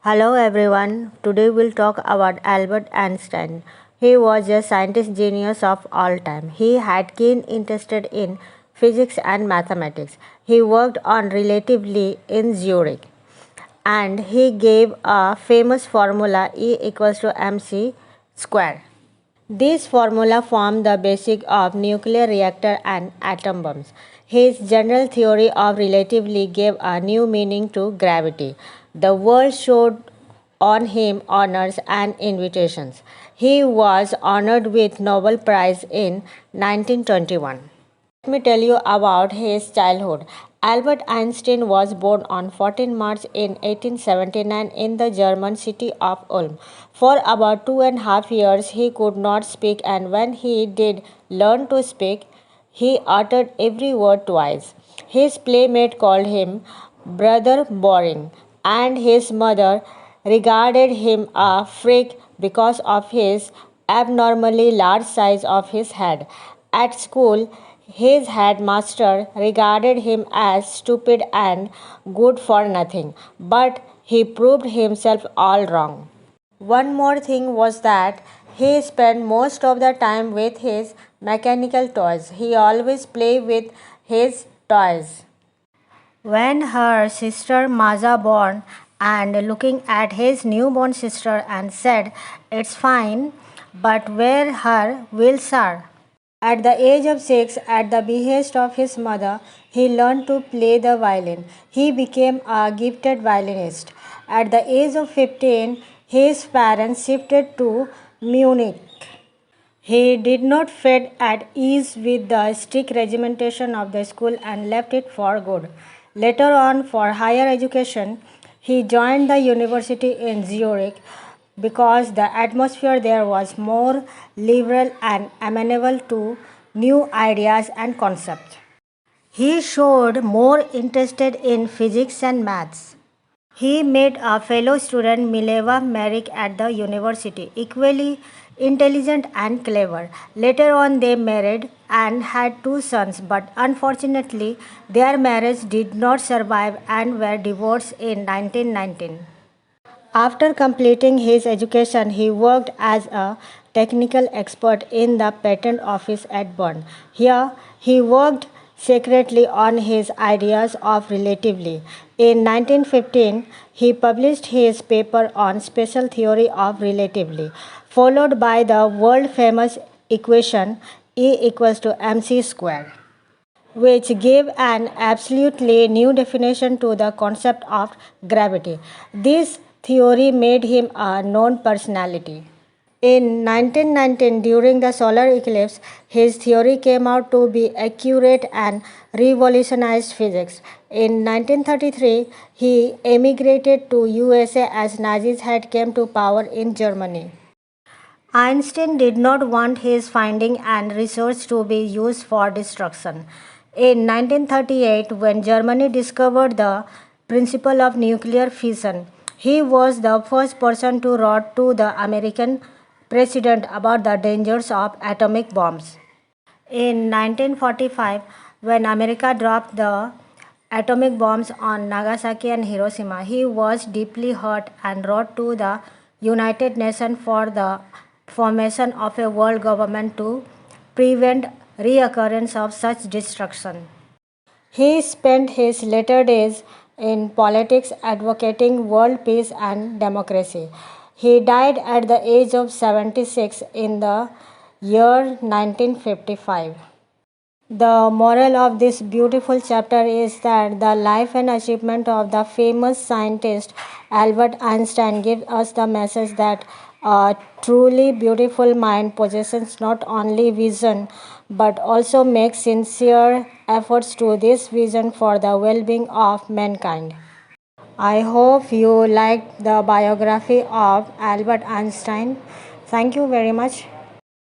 Hello everyone. Today we'll talk about Albert Einstein. He was a scientist genius of all time. He had keen interest in physics and mathematics. He worked on relativity in Zurich and he gave a famous formula E equals to mc square. This formula formed the basic of nuclear reactor and atom bombs. His general theory of relativity gave a new meaning to gravity. The world showed on him honors and invitations. He was honored with Nobel Prize in 1921. Let me tell you about his childhood. Albert Einstein was born on 14 March in 1879 in the German city of Ulm. For about 2.5 years, he could not speak, and when he did learn to speak, he uttered every word twice. His playmate called him Brother Boring, and his mother regarded him a freak because of his abnormally large size of his head. At school, his headmaster regarded him as stupid and good for nothing, but he proved himself all wrong. One more thing was that he spent most of the time with his mechanical toys. He always played with his toys. When her sister Maza born and looking at his newborn sister and said, "It's fine, but where her wheels are?" At the age of 6, at the behest of his mother, he learned to play the violin. He became a gifted violinist. At the age of 15, his parents shifted to Munich. He did not feel at ease with the strict regimentation of the school and left it for good. Later on, for higher education, he joined the university in Zurich because the atmosphere there was more liberal and amenable to new ideas and concepts. He showed more interest in physics and maths. He met a fellow student, Mileva Merrick, at the university, equally intelligent and clever. Later on, they married and had two sons, but unfortunately, their marriage did not survive and were divorced in 1919. After completing his education, he worked as a technical expert in the patent office at Bern. Here, he worked secretly on his ideas of relativity. In 1915, he published his paper on special theory of relativity, followed by the world famous equation E equals to mc square, which gave an absolutely new definition to the concept of gravity. This theory made him a known personality. In 1919, during the solar eclipse, his theory came out to be accurate and revolutionized physics. In 1933, he emigrated to USA as Nazis had come to power in Germany. Einstein did not want his finding and research to be used for destruction. In 1938, when Germany discovered the principle of nuclear fission, he was the first person to write to the American president about the dangers of atomic bombs. In 1945, when America dropped the atomic bombs on Nagasaki and Hiroshima, he was deeply hurt and wrote to the United Nations for the formation of a world government to prevent reoccurrence of such destruction. He spent his later days in politics advocating world peace and democracy. He died at the age of 76 in the year 1955. The moral of this beautiful chapter is that the life and achievement of the famous scientist Albert Einstein gives us the message that a truly beautiful mind possesses not only vision but also makes sincere efforts to this vision for the well-being of mankind. I hope you liked the biography of Albert Einstein. Thank you very much.